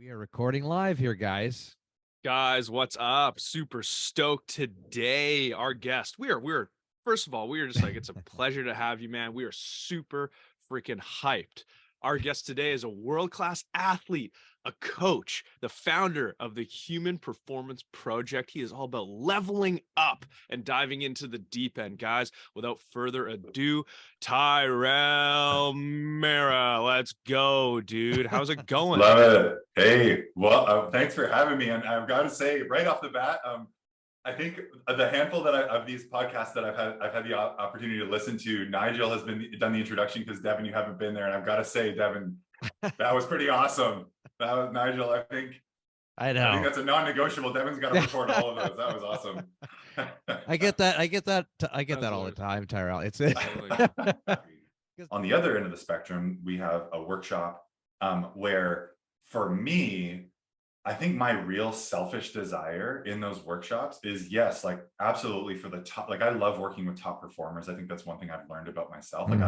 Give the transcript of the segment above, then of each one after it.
We are recording live here, guys. Guys, what's up? Super stoked today. Our guest. We're first of all, we are just like, it's a pleasure to have you, man. We are super freaking hyped. Our guest today is a world-class athlete, a coach, the founder of the Human Performance Project. He is all about leveling up and diving into the deep end, guys. Without further ado, Tyrell Mara. Let's go, dude. How's it going? Love it. Hey, well, thanks for having me. And I've got to say, right off the bat, I think the handful of these podcasts that I've had the opportunity to listen to, Nigel has done the introduction because Devin, you haven't been there, and I've got to say, Devin, that was pretty awesome. That was Nigel. I think that's a non-negotiable. Devin's got to record all of those. That was awesome. I get that. I get that all the time, Tyrell. It's On the other end of the spectrum, we have a workshop where, for me, I think my real selfish desire in those workshops is, yes, like absolutely for the top, like I love working with top performers. I think that's one thing I've learned about myself. Like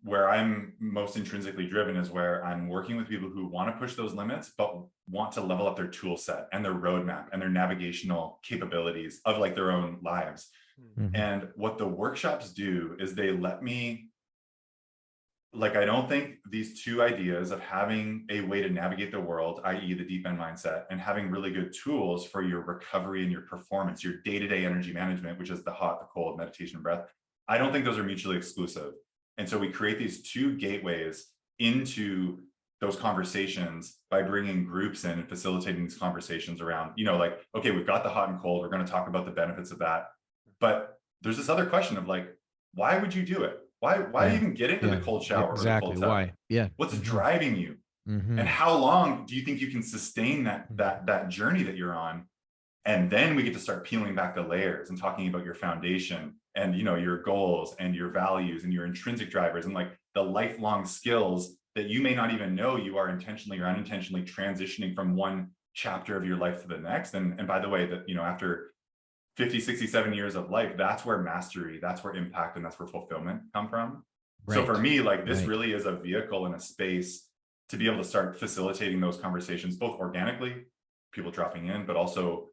where I'm most intrinsically driven is where I'm working with people who want to push those limits, but want to level up their tool set and their roadmap and their navigational capabilities of like their own lives. And what the workshops do is they let me, like, I don't think these two ideas of having a way to navigate the world, i.e. the deep end mindset, and having really good tools for your recovery and your performance, your day-to-day energy management, which is the hot, the cold, meditation, breath, I don't think those are mutually exclusive. And so we create these two gateways into those conversations by bringing groups in and facilitating these conversations around, like, okay, we've got the hot and cold, we're going to talk about the benefits of that. But there's this other question of like, why would you do it? Why even get into the cold shower? Exactly. Or the cold tub? Why? Yeah. What's driving you? And how long do you think you can sustain that journey that you're on? And then we get to start peeling back the layers and talking about your foundation and your goals and your values and your intrinsic drivers and like the lifelong skills that you may not even know you are intentionally or unintentionally transitioning from one chapter of your life to the next. And by the way, that after 50, 60, 70 years of life, that's where mastery, that's where impact, and that's where fulfillment come from. Right. So for me, like this really is a vehicle and a space to be able to start facilitating those conversations, both organically, people dropping in, but also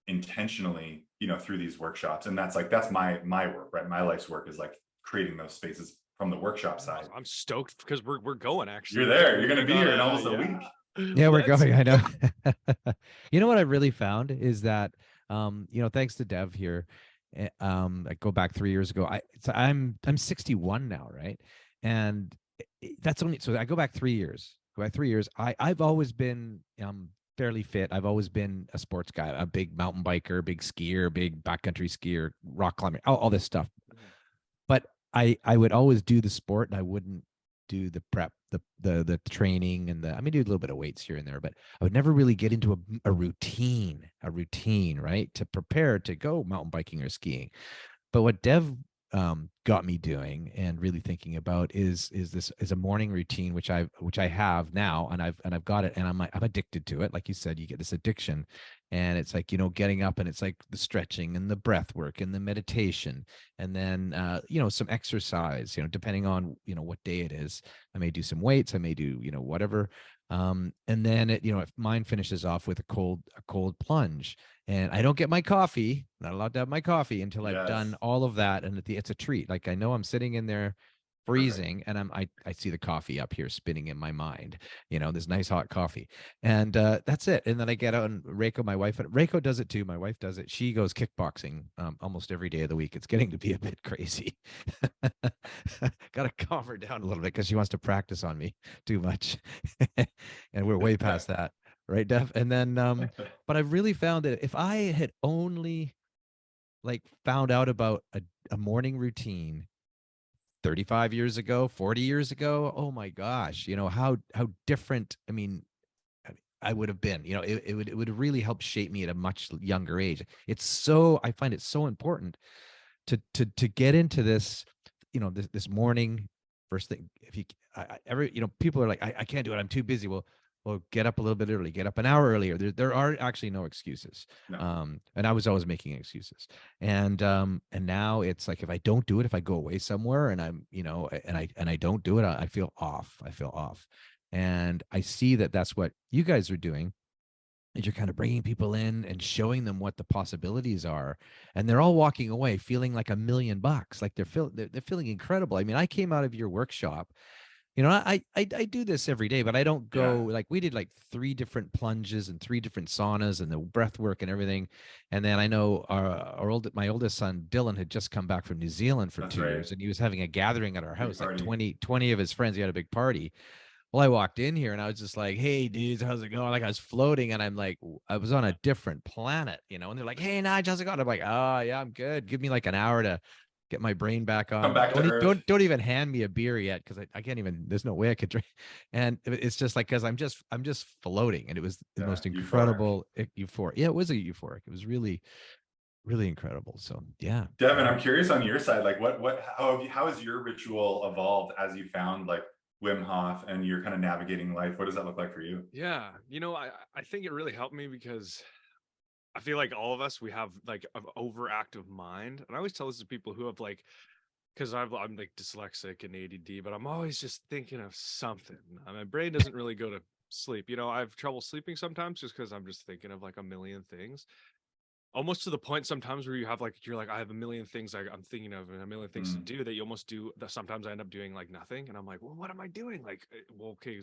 intentionally, through these workshops. And that's my work, right? My life's work is like creating those spaces from the workshop side. I'm stoked because we're going, actually. You're there. You're going to be here in almost a week. Yeah, we're going. I know. You know what I really found is that, thanks to Dev here, I go back 3 years ago. I'm 61 now, right? And that's only, so I go back 3 years. I've always been fairly fit. I've always been a sports guy, a big mountain biker, big skier, big backcountry skier, rock climber, all this stuff. But I would always do the sport, and I wouldn't do the prep, the training, and do a little bit of weights here and there, but I would never really get into a routine, right, to prepare to go mountain biking or skiing. But what Dev got me doing and really thinking about is a morning routine, which I have now, and I've got it, and I'm addicted to it. Like you said, you get this addiction, and it's like, getting up, and it's like the stretching and the breath work and the meditation, and then some exercise, depending on what day it is. I may do some weights, I may do whatever, and then if mine finishes off with a cold plunge. And I don't get my coffee, not allowed to have my coffee until I've done all of that. And it's a treat. Like, I know I'm sitting in there freezing, and I see the coffee up here spinning in my mind, this nice hot coffee. And that's it. And then I get out, and Reiko does it too. My wife does it. She goes kickboxing almost every day of the week. It's getting to be a bit crazy. Got to calm her down a little bit because she wants to practice on me too much. And we're way past that. Right, Dev? And then, but I really found that if I had only found out about a morning routine 35 years ago, 40 years ago, oh my gosh, how different, I would have been, it would really help shape me at a much younger age. I find it so important to get into this, this morning first thing. If you people are like, I can't do it, I'm too busy. Well, get up a little bit early, get up an hour earlier. There are actually no excuses. No. And I was always making excuses. And now it's like, if I don't do it, if I go away somewhere and I'm, and I don't do it, I feel off. And I see that that's what you guys are doing, is you're kind of bringing people in and showing them what the possibilities are, and they're all walking away feeling like $1,000,000, like they're feeling incredible. I mean, I came out of your workshop, I do this every day, but I don't Yeah, go, like, we did like 3 different plunges and 3 different saunas and the breath work and everything. And then I know my oldest son Dylan had just come back from New Zealand for that's 2 right. years, and he was having a gathering at our Big house, like party. 20 of his friends. He had a big party. Well, I walked in here and I was just like, "Hey, dudes, how's it going?" Like, I was floating, and I'm like, I was on a different planet, And they're like, "Hey, Nige, how's it going?" I'm like, "Oh, yeah, I'm good. Give me like an hour to get my brain back Come on. back to earth. Don't even hand me a beer yet, because I can't even. There's no way I could drink." And it's just like, because I'm just floating, and it was the Yeah, most euphoric. incredible euphoric. Yeah, it was a euphoric. It was really, really incredible. So yeah, Devin, yeah. I'm curious on your side, like how has your ritual evolved as you found like Wim Hof and you're kind of navigating life? What does that look like for you? Yeah, I think it really helped me because I feel like all of us, we have like an overactive mind. And I always tell this to people who have like, because I'm like dyslexic and ADD, but I'm always just thinking of something. My brain doesn't really go to sleep. I have trouble sleeping sometimes just because I'm just thinking of like a million things. Almost to the point sometimes where you're like, I have a million things I'm thinking of and a million things to Mm, do, that you almost do that. Sometimes I end up doing like nothing. And I'm like, well, what am I doing? Like, well, okay,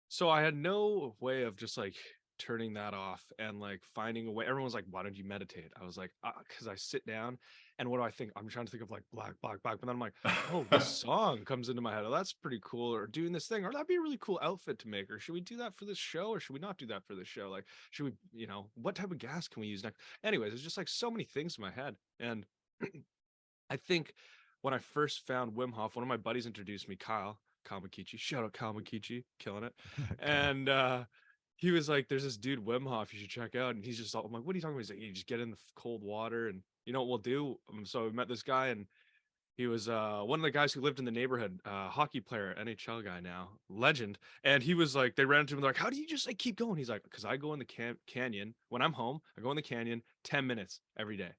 so I had no way of just like turning that off and like finding a way. Everyone's like, why don't you meditate? I was like, because I sit down and what do I think? I'm trying to think of like black, black, black. But then I'm like, oh, this song comes into my head. Oh, that's pretty cool. Or doing this thing. Or that'd be a really cool outfit to make. Or should we do that for this show? Or should we not do that for this show? Like, should we, what type of gas can we use next? Anyways, there's just like so many things in my head. And I think when I first found Wim Hof, one of my buddies introduced me, Kyle Kamakichi. Shout out Kyle Makichi, killing it. Kyle. And he was like, "There's this dude Wim Hof you should check out." And he's just all, I'm like, "What are you talking about?" He's like, "You just get in the cold water, and you know what we'll do." So we met this guy, and he was one of the guys who lived in the neighborhood, hockey player, NHL guy now, legend. And he was like, they ran into him, they're like, "How do you just like keep going?" He's like, "Because I go in the canyon when I'm home. I go in the canyon 10 minutes every day."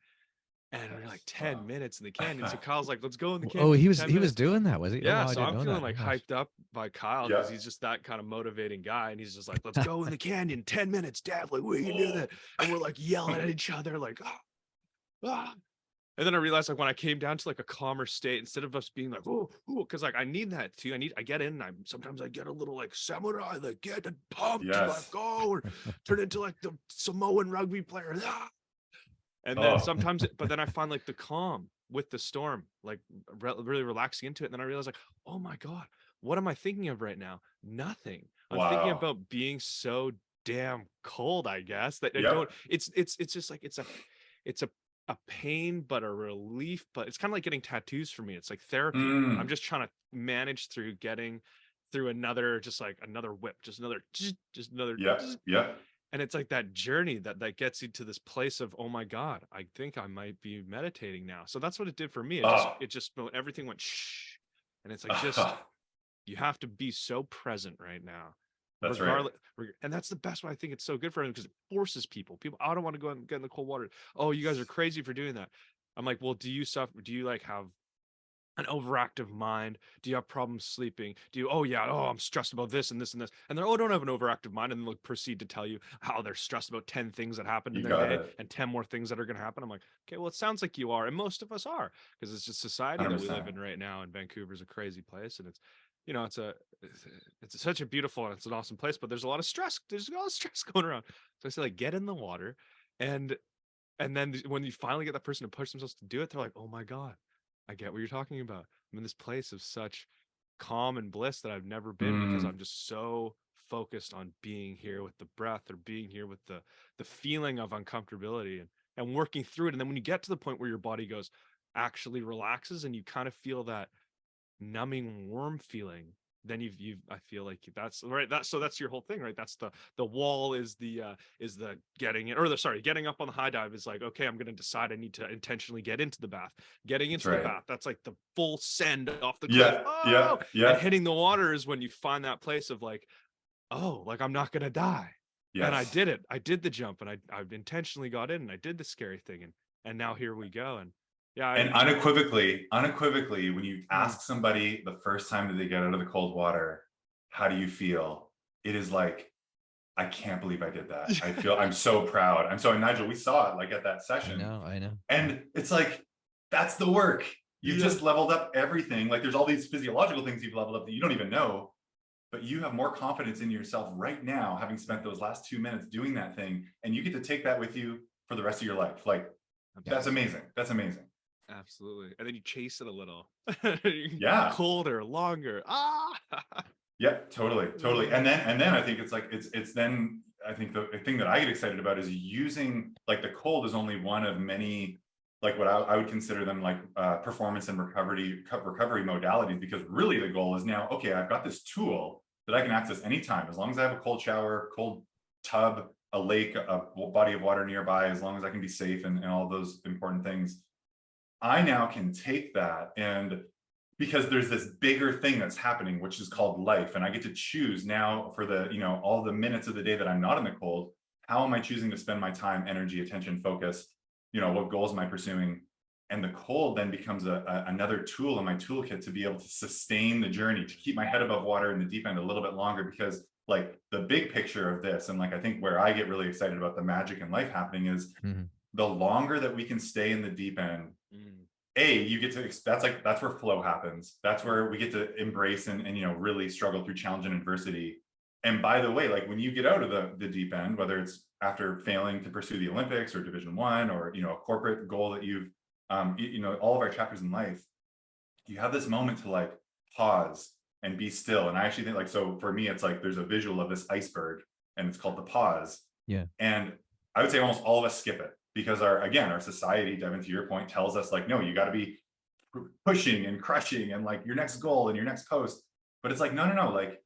And we're like, that's 10 wow. minutes in the canyon. So Kyle's like, "Let's go in the Oh, canyon he for was 10 he was minutes. doing that, was he? Oh Yeah, wow, I so didn't I'm know feeling that. Oh like gosh. hyped up by Kyle because Yeah. he's just that kind of motivating guy. And he's just like, "Let's go in the canyon, 10 minutes, Dad. Like, we can do that." And we're like yelling at each other, like, "Ah, ah." And then I realized, like, when I came down to like a calmer state, instead of us being like, "Oh, because like I need that too." I get in, and sometimes I get a little like samurai, like get pumped, like Yes. go, or turn into like the Samoan rugby player. Ah. And then Oh, sometimes, but then I find like the calm with the storm, like really relaxing into it. And then I realize, like, oh my God, what am I thinking of right now? Nothing. I'm thinking wow. about being so damn cold, I guess, that I don't, Yep. it's just like, it's a pain, but a relief, but it's kind of like getting tattoos for me. It's like therapy. I'm Mm, just trying to manage through getting through another, just like another whip, just another, yep. Yep. and it's like that journey that gets you to this place of, oh my God, I think I might be meditating now. So that's what it did for me. Oh, It just everything went shh. And it's like, just, you have to be so present right now, that's right. regardless. And that's the best way. I think it's so good for them because it forces people, I don't want to go and get in the cold water. Oh, you guys are crazy for doing that. I'm like, well, do you suffer? Do you like have an overactive mind? Do you have problems sleeping? Do you, oh yeah, oh, I'm stressed about this and this and this. And they're, oh, don't have an overactive mind. And they'll proceed to tell you how they're stressed about 10 things that happened in You their got day it. and 10 more things that are going to happen. I'm like, okay, well, it sounds like you are. And most of us are, because it's just society that we 100%. live in right now. And Vancouver's a crazy place. And it's, it's such a beautiful and it's an awesome place, but there's a lot of stress. There's a lot of stress going around. So I say, like, get in the water. And then when you finally get that person to push themselves to do it, they're like, oh my God, I get what you're talking about. I'm in this place of such calm and bliss that I've never been, because Mm, I'm just so focused on being here with the breath, or being here with the feeling of uncomfortability, and working through it. And then when you get to the point where your body goes, actually relaxes, and you kind of feel that numbing warm feeling, then you've I feel like that's right. That's your whole thing, right? That's the wall is the getting it, or the sorry, getting up on the high dive is like, okay, I'm gonna decide I need to intentionally get into the bath. Getting that's into the right. bath, that's like the full send off the cliff. Yeah. Yeah. Oh, and Yeah. hitting the water is when you find that place of like, oh, like I'm not gonna die. And I Yes. did it. I did the jump, and I intentionally got in, and I did the scary thing, and now here we go. And yeah, And unequivocally, when you mm, ask somebody the first time that they get out of the cold water, how do you feel? It is like, I can't believe I did that. I'm so proud. And Nigel, we saw it like at that session. I know. And it's like, that's the work. You've Yeah. just leveled up everything. Like there's all these physiological things you've leveled up that you don't even know, but you have more confidence in yourself right now, having spent those last 2 minutes doing that thing. And you get to take that with you for the rest of your life. Like, that's amazing. That's amazing. Absolutely. And then you chase it a little. Yeah. Colder, longer. Yeah, totally. And then I think it's like, it's then I think the thing that I get excited about is using, like, the cold is only one of many, like what I would consider them like performance and recovery modalities, because really the goal is now, okay, I've got this tool that I can access anytime, as long as I have a cold shower, cold tub, a lake, a body of water nearby, as long as I can be safe and all those important things. I now can take that, and because there's this bigger thing that's happening, which is called life. And I get to choose now for the, all the minutes of the day that I'm not in the cold, how am I choosing to spend my time, energy, attention, focus, what goals am I pursuing? And the cold then becomes another tool in my toolkit to be able to sustain the journey, to keep my head above water in the deep end a little bit longer, because like the big picture of this, and like, I think where I get really excited about the magic in life happening is the longer that we can stay in the deep end, you get to, that's where flow happens. That's where we get to embrace and really struggle through challenge and adversity. And by the way, like when you get out of the deep end, whether it's after failing to pursue the Olympics or Division I, or a corporate goal that you've all of our chapters in life, you have this moment to like pause and be still. And I actually think, like, so for me, it's like there's a visual of this iceberg and it's called the pause. Yeah. And I would say almost all of us skip it, because our society, Devin, to your point, tells us like, no, you got to be pushing and crushing and like your next goal and your next post. But it's like, no, like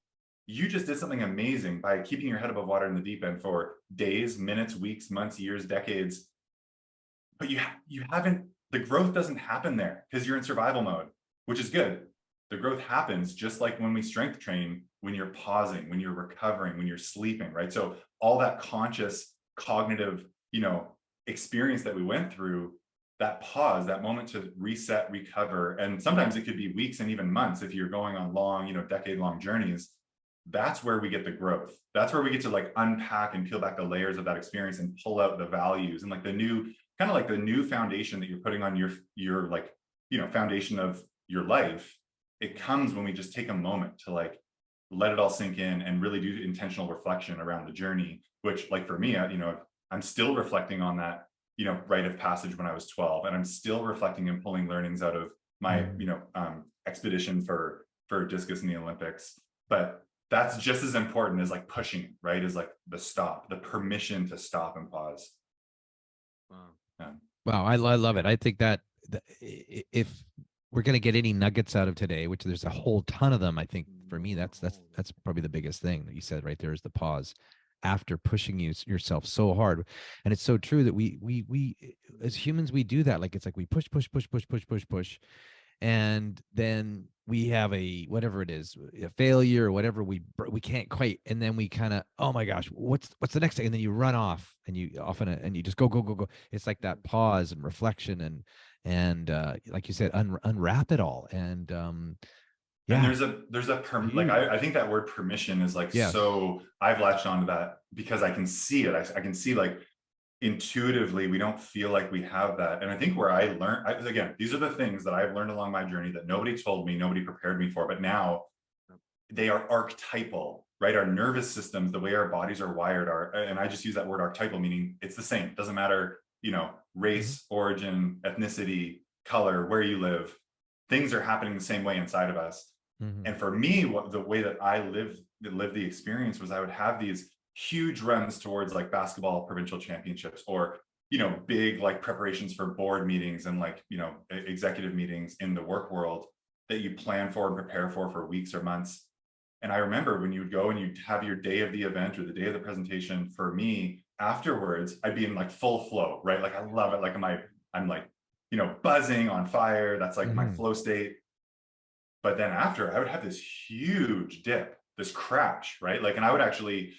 you just did something amazing by keeping your head above water in the deep end for days, minutes, weeks, months, years, decades. But you haven't, the growth doesn't happen there because you're in survival mode, which is good. The growth happens just like when we strength train, when you're pausing, when you're recovering, when you're sleeping, right? So all that conscious cognitive, experience that we went through, that pause, that moment to reset, recover, and sometimes it could be weeks and even months if you're going on long, decade-long journeys. That's where we get the growth. That's where we get to like unpack and peel back the layers of that experience and pull out the values and like the new, kind of like the new foundation that you're putting on your like, foundation of your life. It comes when we just take a moment to like let it all sink in and really do intentional reflection around the journey, which like for me, I'm still reflecting on that, rite of passage when I was 12, and I'm still reflecting and pulling learnings out of my, expedition for discus in the Olympics. But that's just as important as like pushing, right? Is like the permission to stop and pause. Wow. Yeah. Wow, I love it. I think that if we're going to get any nuggets out of today, which there's a whole ton of them, I think for me, that's probably the biggest thing that you said right there, is the pause after pushing yourself so hard. And it's so true that we as humans, we do that. Like, it's like we push, and then we have a, whatever it is, a failure or whatever, we can't quite, and then we kind of, oh my gosh, what's the next thing? And then you run off and you just go. It's like that pause and reflection and like you said, unwrap it all. And And there's a like, I think that word permission is like, yes. So I've latched onto that because I can see it. I can see like intuitively we don't feel like we have that. And I think where I learned, again, these are the things that I've learned along my journey that nobody told me, nobody prepared me for, but now they are archetypal, right? Our nervous systems, the way our bodies are wired are, and I just use that word archetypal, meaning it's the same. It doesn't matter, race, origin, ethnicity, color, where you live. Things are happening the same way inside of us. And for me, the way that I lived the experience was I would have these huge runs towards like basketball provincial championships, or big like preparations for board meetings and like executive meetings in the work world that you plan for and prepare for weeks or months. And I remember when you would go and you'd have your day of the event or the day of the presentation, for me afterwards, I'd be in like full flow, right? Like I love it. Like I'm like buzzing on fire. That's like my flow state. But then after, I would have this huge dip, this crash, right? Like, and I would actually,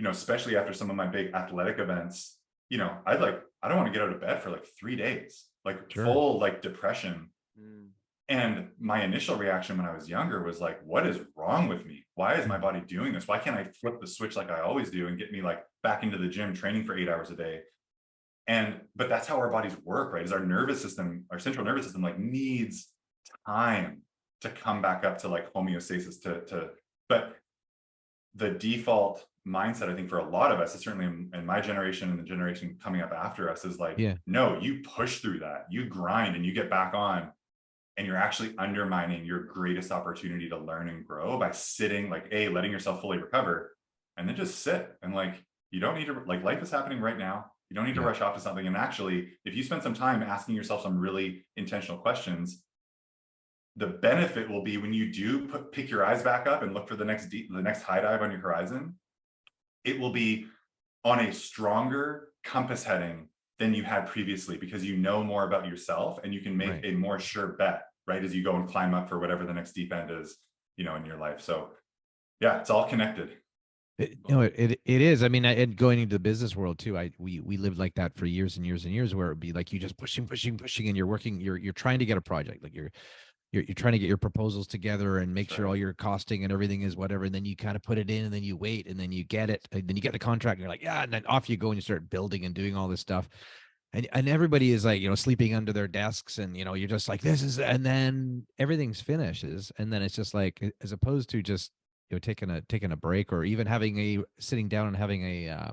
especially after some of my big athletic events, I don't want to get out of bed for like 3 days, like full like depression. And my initial reaction when I was younger was like, what is wrong with me? Why is my body doing this? Why can't I flip the switch like I always do and get me like back into the gym training for 8 hours a day? But that's how our bodies work, right? Is our nervous system, our central nervous system, like needs time to come back up to like homeostasis but the default mindset, I think, for a lot of us, is certainly in my generation and the generation coming up after us, is like, Yeah. no, you push through that, you grind and you get back on, and you're actually undermining your greatest opportunity to learn and grow by sitting, like, letting yourself fully recover, and then just sit. And like, you don't need to, like, life is happening right now. You don't need to Yeah. rush off to something. And actually, if you spend some time asking yourself some really intentional questions, the benefit will be when you do pick your eyes back up and look for the next high dive on your horizon, it will be on a stronger compass heading than you had previously, because you know more about yourself and you can make Right. a more sure bet, right, as you go and climb up for whatever the next deep end is, in your life. So yeah, it's all connected. It is. I mean, and going into the business world too, we lived like that for years and years and years, where it'd be like you just pushing, and you're working, you're trying to get a project, like you're trying to get your proposals together and make That's sure right. all your costing and everything is whatever, and then you kind of put it in, and then you wait, and then you get it, and then you get the contract, and you're like, yeah, and then off you go, and you start building and doing all this stuff, and everybody is like, sleeping under their desks, and you're just like, this is, and then everything's finishes, and then it's just like, as opposed to just taking a break, or even having sitting down and having a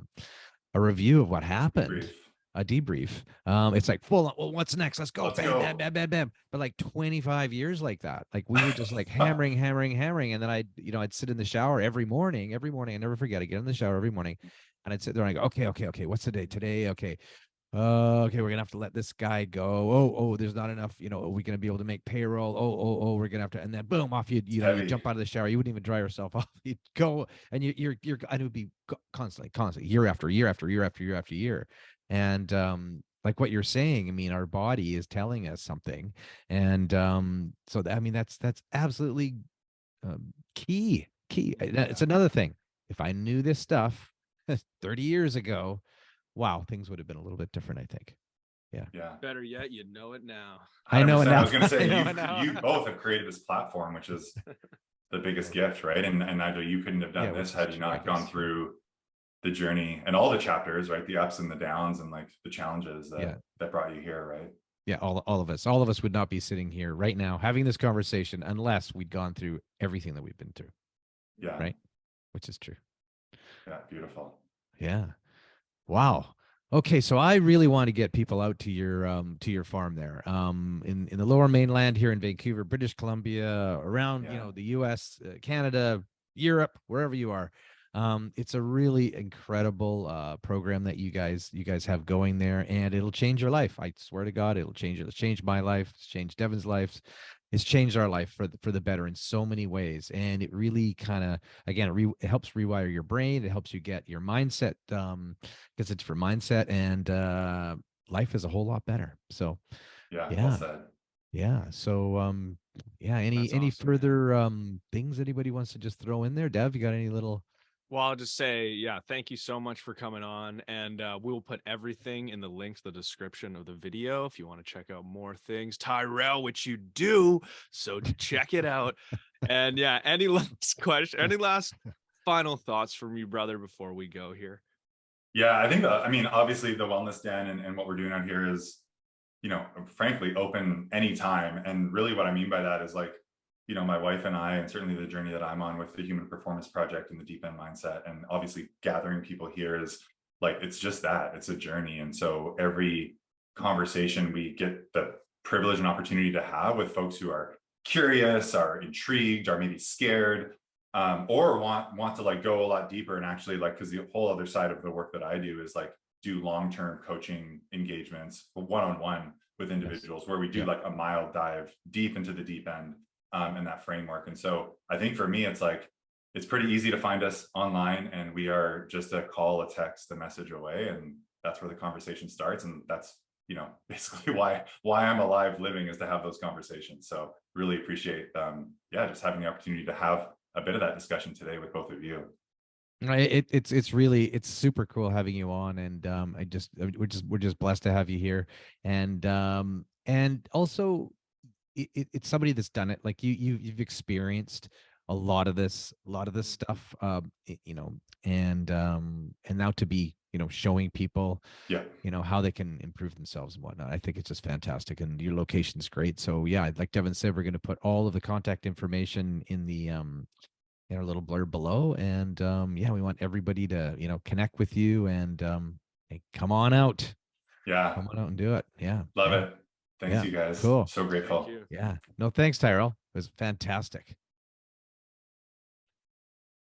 review of what happened, Debrief. a debrief. It's like full on, well, what's next? Let's go. Let's Bam, bam, go. bam, bam, bam. But like 25 years like that. Like we were just like hammering, hammering, hammering. And then I'd sit in the shower every morning. I never forget. I get in the shower every morning, and I'd sit there and I go, okay, okay, okay. What's the day today? Okay. Okay, we're gonna have to let this guy go. Oh, there's not enough. Are we gonna be able to make payroll? Oh, we're gonna have to. And then boom, off you Heavy. jump out of the shower. You wouldn't even dry yourself off. You'd go, and and it would be constantly, year after year after year after year after year. And like what you're saying, I mean, our body is telling us something, and so that, I mean, that's absolutely key. It's Yeah. another thing. If I knew this stuff 30 years ago, wow, things would have been a little bit different, I think. Yeah. Yeah. Better yet, you know it now. I know it 100%. I now. was going to I say, know it now. you both have created this platform, which is the biggest gift, right? And Nigel, you couldn't have Yeah, done this which is had you not gone tremendous. through the journey and all the chapters, right? The ups and the downs and like the challenges Yeah. that brought you here, right? Yeah, all of us would not be sitting here right now having this conversation unless we'd gone through everything that we've been through, Yeah. right? Which is true. Yeah. Beautiful. Yeah. Wow. Okay, so I really want to get people out to your farm there, in the Lower Mainland here in Vancouver, British Columbia, around Yeah. the U.S., Canada, Europe, wherever you are. It's a really incredible program that you guys have going there, and it'll change your life. I swear to God, it'll change it. It's changed my life. It's changed Devin's life. It's changed our life for the better in so many ways, and it really kind of, again, it helps rewire your brain. It helps you get your mindset, gets a different mindset, and life is a whole lot better. So Yeah. Well yeah, said. yeah. So yeah, That's any awesome, man. further things anybody wants to just throw in there? Dev, you got any little? Well, I'll just say, yeah, thank you so much for coming on. And we'll put everything in the link to the description of the video if you want to check out more things. Tyrell, which you do. So check it out. And yeah, any last question, any last final thoughts from you, brother, before we go here? Yeah. I think, I mean, obviously the wellness den and what we're doing out here is, frankly, open anytime. And really what I mean by that is like, my wife and I, and certainly the journey that I'm on with the Human Performance Project and the Deep End Mindset, and obviously gathering people here is like, it's just that, it's a journey. And so every conversation we get the privilege and opportunity to have with folks who are curious, are intrigued, are maybe scared, or want to like go a lot deeper and actually like, because the whole other side of the work that I do is like do long-term coaching engagements one-on-one with Yes. individuals where we do Yeah. like a mild dive deep into the deep end, in that framework. And so I think for me, it's like, it's pretty easy to find us online, and we are just a call, a text, a message away. And that's where the conversation starts. And that's, basically why I'm alive living, is to have those conversations. So really appreciate, just having the opportunity to have a bit of that discussion today with both of you. It's really, it's super cool having you on, and we're just blessed to have you here, and also it's somebody that's done it. Like you've experienced a lot of this stuff, and now to be, showing people, Yeah. how they can improve themselves and whatnot. I think it's just fantastic, and your location's great. So yeah, like Devin said, we're going to put all of the contact information in the in our little blurb below, and yeah, we want everybody to connect with you, and hey, come on out, Yeah. come on out and do it. Yeah, Love yeah, it. Thanks, yeah. you guys. Cool. So Thank grateful. you. Yeah. No, thanks, Tyrell. It was fantastic.